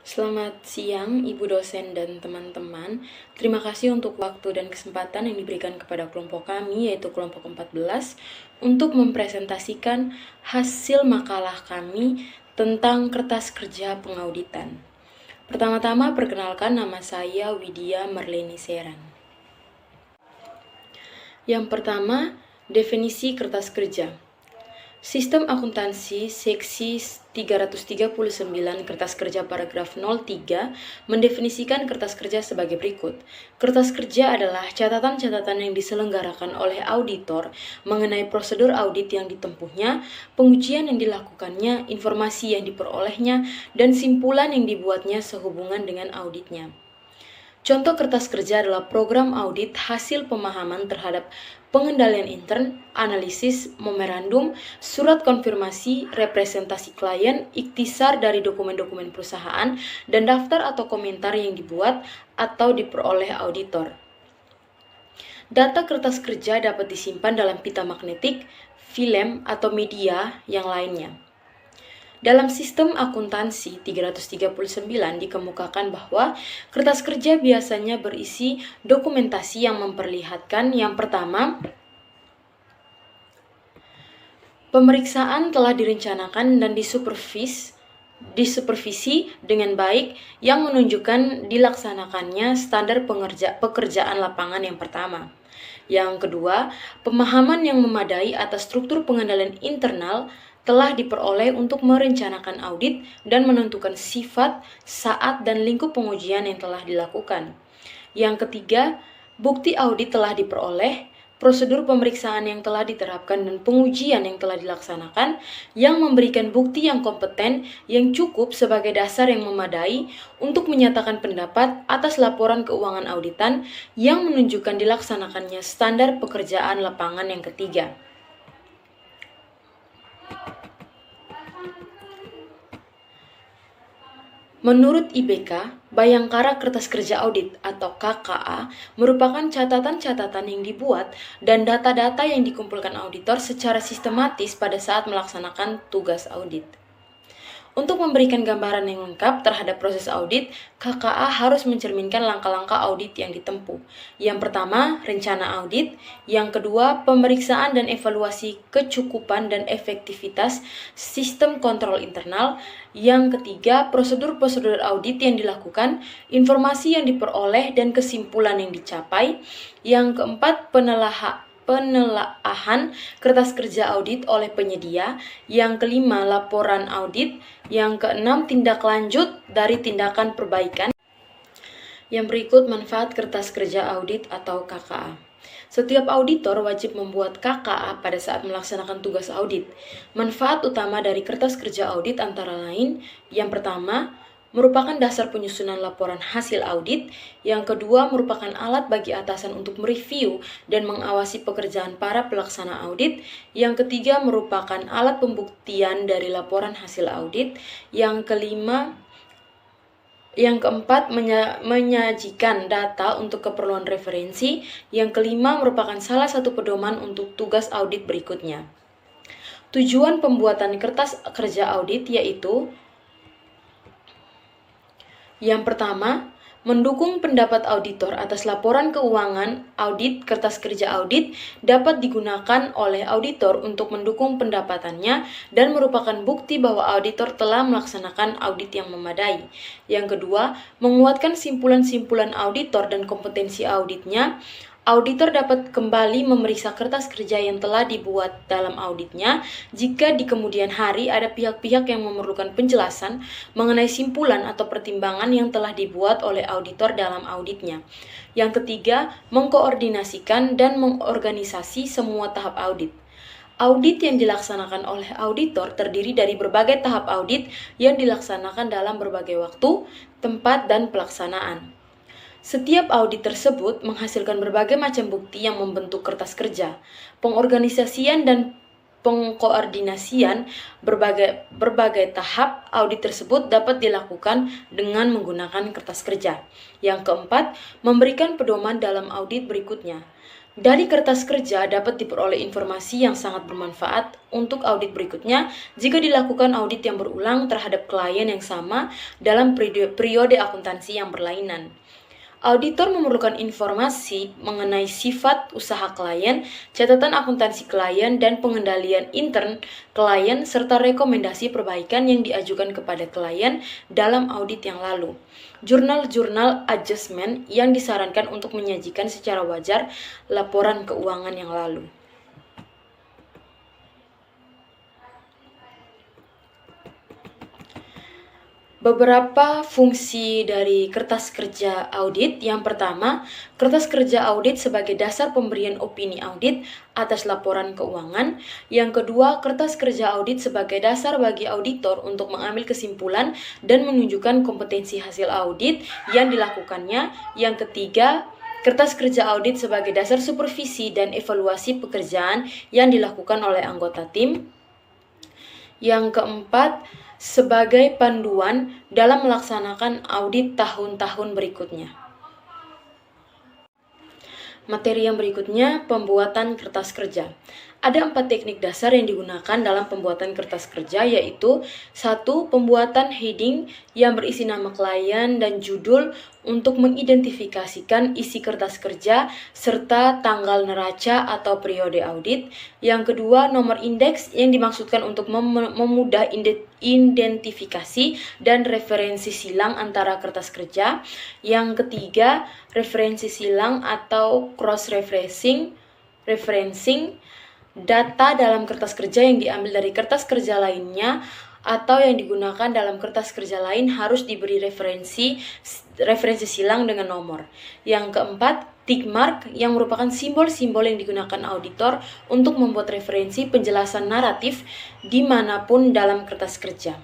Selamat siang, Ibu dosen dan teman-teman. Terima kasih untuk waktu dan kesempatan yang diberikan kepada kelompok kami, yaitu kelompok 14, untuk mempresentasikan hasil makalah kami tentang kertas kerja pengauditan. Pertama-tama, perkenalkan, nama saya Widya Marleni Seran. Yang pertama, definisi kertas kerja. Sistem akuntansi seksi 339 kertas kerja paragraf 03 mendefinisikan kertas kerja sebagai berikut. Kertas kerja adalah catatan-catatan yang diselenggarakan oleh auditor mengenai prosedur audit yang ditempuhnya, pengujian yang dilakukannya, informasi yang diperolehnya, dan simpulan yang dibuatnya sehubungan dengan auditnya. Contoh kertas kerja adalah program audit hasil pemahaman terhadap pengendalian intern, analisis, memorandum, surat konfirmasi, representasi klien, ikhtisar dari dokumen-dokumen perusahaan, dan daftar atau komentar yang dibuat atau diperoleh auditor. Data kertas kerja dapat disimpan dalam pita magnetik, film, atau media yang lainnya. Dalam sistem akuntansi 339 dikemukakan bahwa kertas kerja biasanya berisi dokumentasi yang memperlihatkan yang pertama, pemeriksaan telah direncanakan dan disupervisi dengan baik yang menunjukkan dilaksanakannya standar pekerjaan lapangan yang pertama. Yang kedua, pemahaman yang memadai atas struktur pengendalian internal telah diperoleh untuk merencanakan audit dan menentukan sifat, saat, dan lingkup pengujian yang telah dilakukan. Yang ketiga, bukti audit telah diperoleh, prosedur pemeriksaan yang telah diterapkan, dan pengujian yang telah dilaksanakan yang memberikan bukti yang kompeten yang cukup sebagai dasar yang memadai untuk menyatakan pendapat atas laporan keuangan auditan yang menunjukkan dilaksanakannya standar pekerjaan lapangan yang ketiga. Menurut IBK, Bayangkara Kertas Kerja Audit atau KKA merupakan catatan-catatan yang dibuat dan data-data yang dikumpulkan auditor secara sistematis pada saat melaksanakan tugas audit. Untuk memberikan gambaran yang lengkap terhadap proses audit, KKA harus mencerminkan langkah-langkah audit yang ditempuh. Yang pertama, rencana audit. Yang kedua, pemeriksaan dan evaluasi kecukupan dan efektivitas sistem kontrol internal. Yang ketiga, prosedur-prosedur audit yang dilakukan, informasi yang diperoleh dan kesimpulan yang dicapai. Yang keempat, penelaahan kertas kerja audit oleh penyedia. Yang kelima, laporan audit. Yang keenam, tindak lanjut dari tindakan perbaikan. Yang berikut manfaat kertas kerja audit atau KKA. Setiap auditor wajib membuat KKA pada saat melaksanakan tugas audit. Manfaat utama dari kertas kerja audit antara lain, yang pertama, merupakan dasar penyusunan laporan hasil audit. Yang kedua, merupakan alat bagi atasan untuk mereview dan mengawasi pekerjaan para pelaksana audit. Yang ketiga, merupakan alat pembuktian dari laporan hasil audit. Yang keempat, menyajikan data untuk keperluan referensi. Yang kelima, merupakan salah satu pedoman untuk tugas audit berikutnya. Tujuan pembuatan kertas kerja audit yaitu: yang pertama, mendukung pendapat auditor atas laporan keuangan audit. Kertas kerja audit dapat digunakan oleh auditor untuk mendukung pendapatannya dan merupakan bukti bahwa auditor telah melaksanakan audit yang memadai. Yang kedua, menguatkan simpulan-simpulan auditor dan kompetensi auditnya. Auditor dapat kembali memeriksa kertas kerja yang telah dibuat dalam auditnya jika di kemudian hari ada pihak-pihak yang memerlukan penjelasan mengenai simpulan atau pertimbangan yang telah dibuat oleh auditor dalam auditnya. Yang ketiga, mengkoordinasikan dan mengorganisasi semua tahap audit. Audit yang dilaksanakan oleh auditor terdiri dari berbagai tahap audit yang dilaksanakan dalam berbagai waktu, tempat, dan pelaksanaan. Setiap audit tersebut menghasilkan berbagai macam bukti yang membentuk kertas kerja. Pengorganisasian dan pengkoordinasian berbagai tahap audit tersebut dapat dilakukan dengan menggunakan kertas kerja. Yang keempat, memberikan pedoman dalam audit berikutnya. Dari kertas kerja dapat diperoleh informasi yang sangat bermanfaat untuk audit berikutnya jika dilakukan audit yang berulang terhadap klien yang sama dalam periode akuntansi yang berlainan. Auditor memerlukan informasi mengenai sifat usaha klien, catatan akuntansi klien, dan pengendalian intern klien, serta rekomendasi perbaikan yang diajukan kepada klien dalam audit yang lalu. Jurnal-jurnal adjustment yang disarankan untuk menyajikan secara wajar laporan keuangan yang lalu. Beberapa fungsi dari kertas kerja audit. Yang pertama, kertas kerja audit sebagai dasar pemberian opini audit atas laporan keuangan. Yang kedua, kertas kerja audit sebagai dasar bagi auditor untuk mengambil kesimpulan dan menunjukkan kompetensi hasil audit yang dilakukannya. Yang ketiga, kertas kerja audit sebagai dasar supervisi dan evaluasi pekerjaan yang dilakukan oleh anggota tim. Yang keempat, sebagai panduan dalam melaksanakan audit tahun-tahun berikutnya. Materi yang berikutnya, pembuatan kertas kerja. Ada 4 teknik dasar yang digunakan dalam pembuatan kertas kerja, yaitu 1. Pembuatan heading yang berisi nama klien dan judul untuk mengidentifikasikan isi kertas kerja serta tanggal neraca atau periode audit. Yang kedua, nomor indeks yang dimaksudkan untuk memudah identifikasi dan referensi silang antara kertas kerja. Yang ketiga, referensi silang atau cross-referencing data dalam kertas kerja yang diambil dari kertas kerja lainnya atau yang digunakan dalam kertas kerja lain harus diberi referensi silang dengan nomor. Yang keempat, tick mark yang merupakan simbol-simbol yang digunakan auditor untuk membuat referensi penjelasan naratif dimanapun dalam kertas kerja.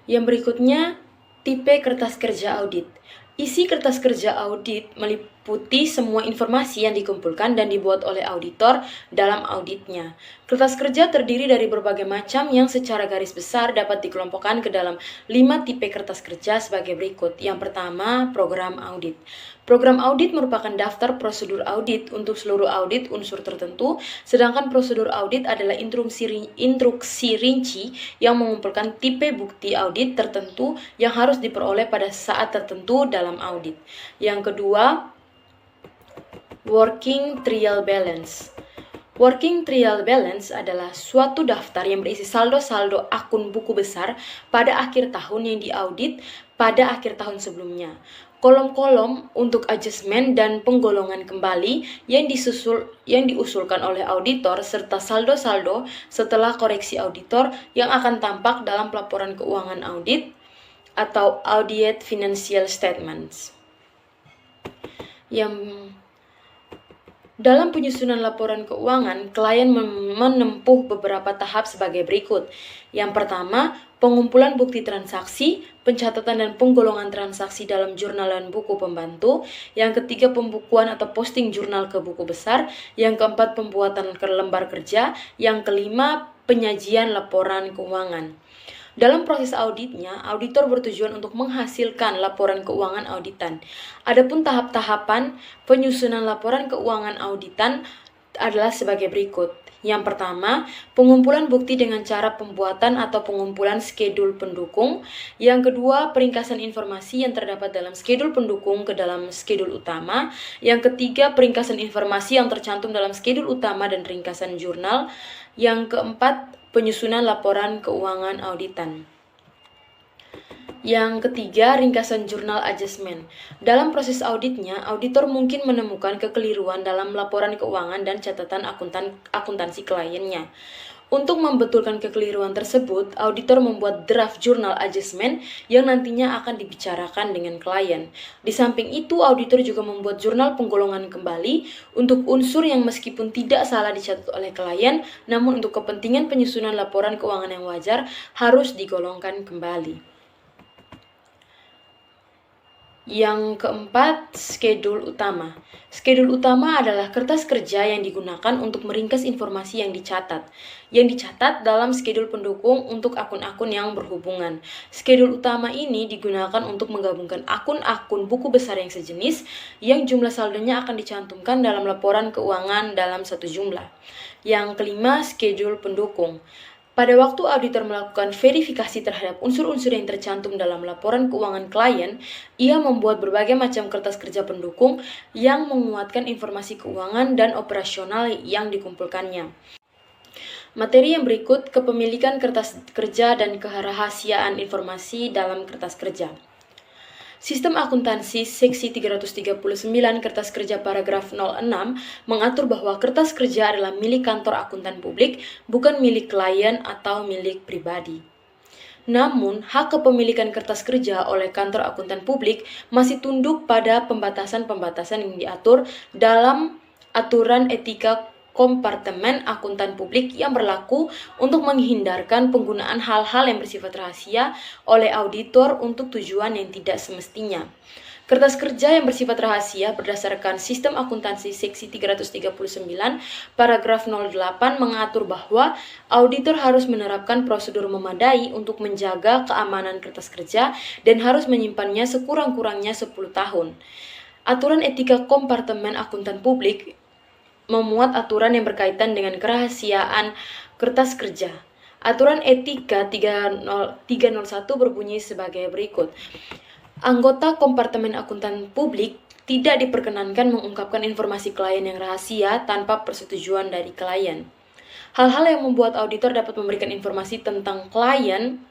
Yang berikutnya, tipe kertas kerja audit. Isi kertas kerja audit meliputi semua informasi yang dikumpulkan dan dibuat oleh auditor dalam auditnya. Kertas kerja terdiri dari berbagai macam yang secara garis besar dapat dikelompokkan ke dalam 5 tipe kertas kerja sebagai berikut. Yang pertama, program audit. Program audit merupakan daftar prosedur audit untuk seluruh audit unsur tertentu, sedangkan prosedur audit adalah instruksi rinci yang mengumpulkan tipe bukti audit tertentu yang harus diperoleh pada saat tertentu dalam audit. Yang kedua, working trial balance. Working trial balance adalah suatu daftar yang berisi saldo-saldo akun buku besar pada akhir tahun yang diaudit pada akhir tahun sebelumnya. Kolom-kolom untuk adjustment dan penggolongan kembali yang diusulkan oleh auditor serta saldo-saldo setelah koreksi auditor yang akan tampak dalam laporan keuangan audit atau audit financial statements. Dalam penyusunan laporan keuangan, klien menempuh beberapa tahap sebagai berikut. Yang pertama, pengumpulan bukti transaksi, pencatatan dan penggolongan transaksi dalam jurnal dan buku pembantu. Yang ketiga, pembukuan atau posting jurnal ke buku besar. Yang keempat, pembuatan lembar kerja. Yang kelima, penyajian laporan keuangan. Dalam proses auditnya, auditor bertujuan untuk menghasilkan laporan keuangan auditan. Adapun tahap-tahapan penyusunan laporan keuangan auditan adalah sebagai berikut. Yang pertama, pengumpulan bukti dengan cara pembuatan atau pengumpulan skedul pendukung. Yang kedua, peringkasan informasi yang terdapat dalam skedul pendukung ke dalam skedul utama. Yang ketiga, peringkasan informasi yang tercantum dalam skedul utama dan ringkasan jurnal. Yang keempat, penyusunan laporan keuangan auditan. Yang ketiga, ringkasan jurnal adjustment. Dalam proses auditnya, auditor mungkin menemukan kekeliruan dalam laporan keuangan dan catatan akuntansi kliennya. Untuk membetulkan kekeliruan tersebut, auditor membuat draft jurnal adjustment yang nantinya akan dibicarakan dengan klien. Di samping itu, auditor juga membuat jurnal penggolongan kembali untuk unsur yang meskipun tidak salah dicatat oleh klien, namun untuk kepentingan penyusunan laporan keuangan yang wajar harus digolongkan kembali. Yang keempat, skedul utama. Skedul utama adalah kertas kerja yang digunakan untuk meringkas informasi yang dicatat. Yang dicatat dalam skedul pendukung untuk akun-akun yang berhubungan. Skedul utama ini digunakan untuk menggabungkan akun-akun buku besar yang sejenis yang jumlah saldonya akan dicantumkan dalam laporan keuangan dalam satu jumlah. Yang kelima, skedul pendukung. Pada waktu auditor melakukan verifikasi terhadap unsur-unsur yang tercantum dalam laporan keuangan klien, ia membuat berbagai macam kertas kerja pendukung yang menguatkan informasi keuangan dan operasional yang dikumpulkannya. Materi yang berikut kepemilikan kertas kerja dan kerahasiaan informasi dalam kertas kerja. Sistem akuntansi seksi 339 kertas kerja paragraf 06 mengatur bahwa kertas kerja adalah milik kantor akuntan publik, bukan milik klien atau milik pribadi. Namun, hak kepemilikan kertas kerja oleh kantor akuntan publik masih tunduk pada pembatasan-pembatasan yang diatur dalam aturan etika kompartemen akuntan publik yang berlaku untuk menghindarkan penggunaan hal-hal yang bersifat rahasia oleh auditor untuk tujuan yang tidak semestinya. Kertas kerja yang bersifat rahasia berdasarkan Sistem Akuntansi Seksi 339 paragraf 08 mengatur bahwa auditor harus menerapkan prosedur memadai untuk menjaga keamanan kertas kerja dan harus menyimpannya sekurang-kurangnya 10 tahun. Aturan etika kompartemen akuntan publik memuat aturan yang berkaitan dengan kerahasiaan kertas kerja. Aturan etika 301 berbunyi sebagai berikut. Anggota kompartemen akuntan publik tidak diperkenankan mengungkapkan informasi klien yang rahasia tanpa persetujuan dari klien. Hal-hal yang membuat auditor dapat memberikan informasi tentang klien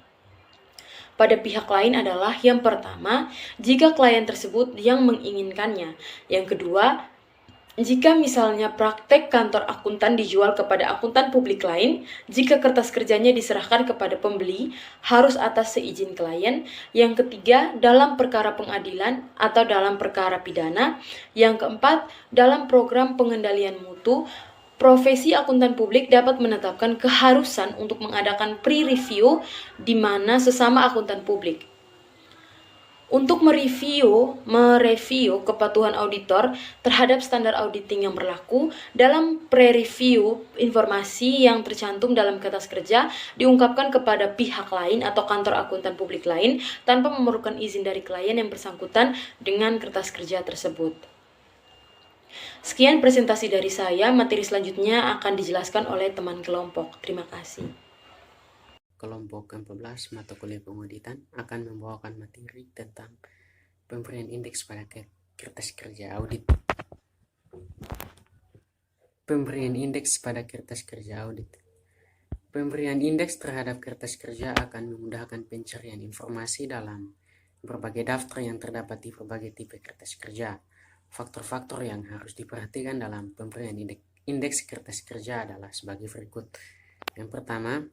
pada pihak lain adalah yang pertama, jika klien tersebut yang menginginkannya. Yang kedua, jika misalnya praktek kantor akuntan dijual kepada akuntan publik lain, jika kertas kerjanya diserahkan kepada pembeli, harus atas seizin klien. Yang ketiga, dalam perkara pengadilan atau dalam perkara pidana. Yang keempat, dalam program pengendalian mutu, profesi akuntan publik dapat menetapkan keharusan untuk mengadakan pre-review di mana sesama akuntan publik. Untuk mereview kepatuhan auditor terhadap standar auditing yang berlaku, dalam pre-review informasi yang tercantum dalam kertas kerja diungkapkan kepada pihak lain atau kantor akuntan publik lain tanpa memerlukan izin dari klien yang bersangkutan dengan kertas kerja tersebut. Sekian presentasi dari saya, materi selanjutnya akan dijelaskan oleh teman kelompok. Terima kasih. Kelompok 14 mata kuliah pengauditan akan membawakan materi tentang pemberian indeks pada kertas kerja audit. Pemberian indeks pada kertas kerja audit. Pemberian indeks terhadap kertas kerja akan memudahkan pencarian informasi dalam berbagai daftar yang terdapat di berbagai tipe kertas kerja. Faktor-faktor yang harus diperhatikan dalam pemberian indeks kertas kerja adalah sebagai berikut. Yang pertama,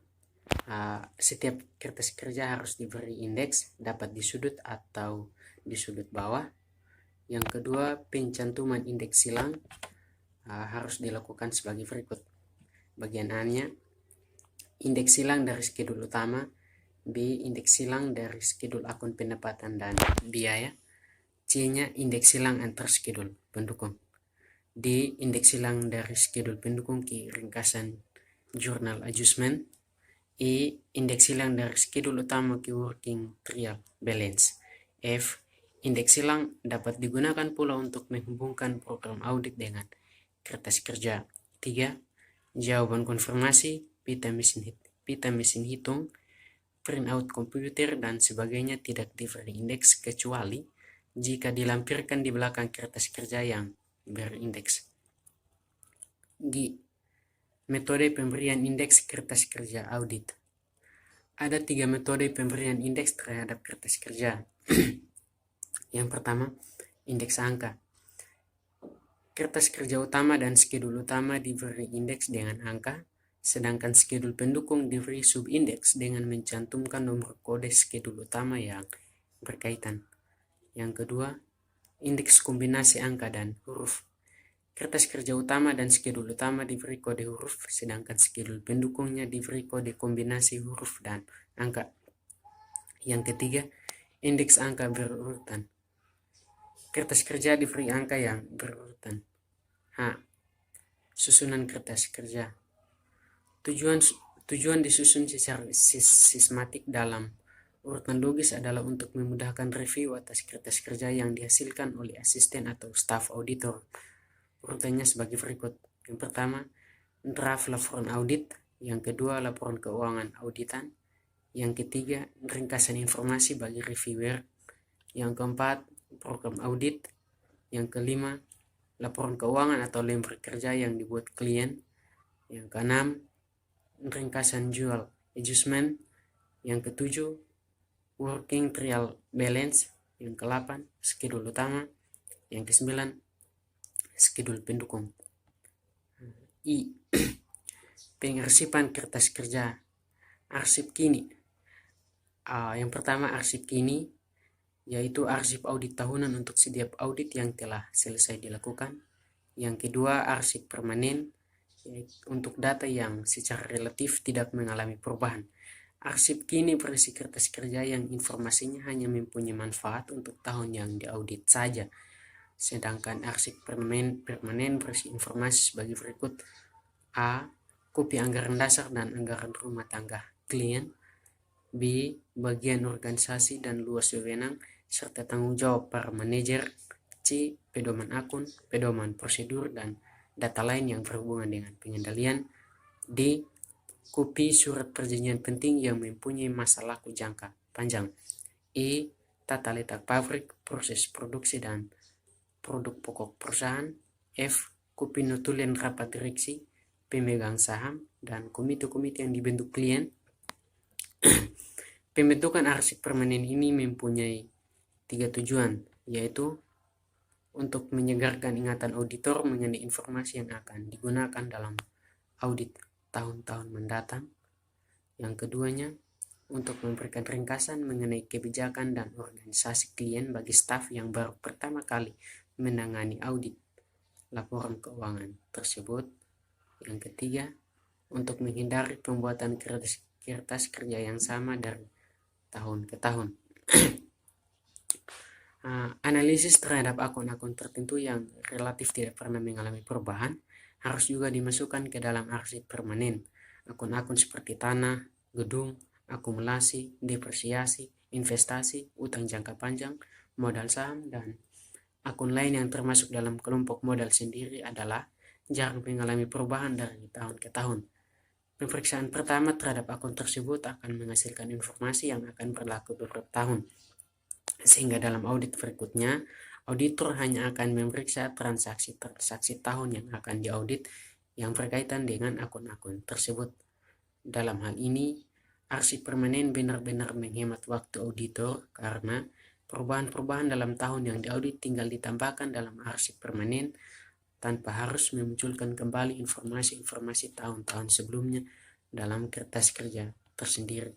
setiap kertas kerja harus diberi indeks, dapat di sudut atau di sudut bawah. Yang kedua, pencantuman indeks silang harus dilakukan sebagai berikut. Bagian A-nya, indeks silang dari skedul utama. B, indeks silang dari skedul akun pendapatan dan biaya. C-nya, indeks silang antar skedul pendukung. D, indeks silang dari skedul pendukung ke ringkasan journal adjustment. E, indeks silang dari skedul utama ke working trial balance. F, indeks silang dapat digunakan pula untuk menghubungkan program audit dengan kertas kerja. 3. Jawaban konfirmasi, pita mesin hitung, printout komputer, dan sebagainya tidak diberi indeks kecuali jika dilampirkan di belakang kertas kerja yang berindeks. G. Metode pemberian indeks kertas kerja audit. Ada 3 metode pemberian indeks terhadap kertas kerja. Yang pertama, indeks angka. Kertas kerja utama dan skedul utama diberi indeks dengan angka, sedangkan skedul pendukung diberi subindeks dengan mencantumkan nomor kode skedul utama yang berkaitan. Yang kedua, indeks kombinasi angka dan huruf. Kertas kerja utama dan skedul utama diberi kode huruf, sedangkan skedul pendukungnya diberi kode kombinasi huruf dan angka. Yang ketiga, indeks angka berurutan. Kertas kerja diberi angka yang berurutan. H. Susunan kertas kerja. Tujuan disusun secara sistematik dalam urutan logis adalah untuk memudahkan review atas kertas kerja yang dihasilkan oleh asisten atau staf auditor. Urutannya sebagai berikut. Yang pertama, draft laporan audit. Yang kedua, laporan keuangan auditan. Yang ketiga, ringkasan informasi bagi reviewer. Yang keempat, program audit. Yang kelima, laporan keuangan atau lembar kerja yang dibuat klien. Yang keenam, ringkasan jual adjustment. Yang ketujuh, working trial balance. Yang ke-8, schedule utama. Yang ke-9, schedule pendukung. I. Pengarsipan kertas kerja. Arsip kini. Yang pertama, arsip kini yaitu arsip audit tahunan untuk setiap audit yang telah selesai dilakukan. Yang kedua, arsip permanen untuk data yang secara relatif tidak mengalami perubahan. Arsip kini berisi kertas kerja yang informasinya hanya mempunyai manfaat untuk tahun yang diaudit saja. Sedangkan arsip permanen berisi informasi sebagai berikut. A. Kopi anggaran dasar dan anggaran rumah tangga klien. B. Bagian organisasi dan luas wewenang serta tanggung jawab para manajer. C. Pedoman akun, pedoman prosedur, dan data lain yang berhubungan dengan pengendalian. D. Kopi surat perjanjian penting yang mempunyai masa laku jangka panjang. E. Tata letak pabrik, proses produksi, dan produk pokok perusahaan. F. Kopi notulen rapat direksi, pemegang saham, dan komite-komite yang dibentuk klien. Pembentukan arsip permanen ini mempunyai 3 tujuan, yaitu untuk menyegarkan ingatan auditor mengenai informasi yang akan digunakan dalam audit tahun-tahun mendatang. Yang keduanya, untuk memberikan ringkasan mengenai kebijakan dan organisasi klien bagi staf yang baru pertama kali menangani audit laporan keuangan tersebut. Yang ketiga, untuk menghindari pembuatan kertas kerja yang sama dari tahun ke tahun. Analisis terhadap akun-akun tertentu yang relatif tidak pernah mengalami perubahan harus juga dimasukkan ke dalam arsip permanen. Akun-akun seperti tanah, gedung, akumulasi, depresiasi, investasi, utang jangka panjang, modal saham, dan akun lain yang termasuk dalam kelompok modal sendiri adalah jarang mengalami perubahan dari tahun ke tahun. Pemeriksaan pertama terhadap akun tersebut akan menghasilkan informasi yang akan berlaku beberapa tahun. Sehingga dalam audit berikutnya, auditor hanya akan memeriksa transaksi tahun yang akan diaudit yang berkaitan dengan akun-akun tersebut. Dalam hal ini, arsip permanen benar-benar menghemat waktu auditor karena perubahan-perubahan dalam tahun yang diaudit tinggal ditambahkan dalam arsip permanen tanpa harus memunculkan kembali informasi-informasi tahun-tahun sebelumnya dalam kertas kerja tersendiri.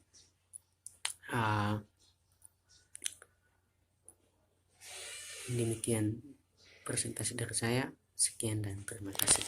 Demikian presentasi dari saya. Sekian dan terima kasih.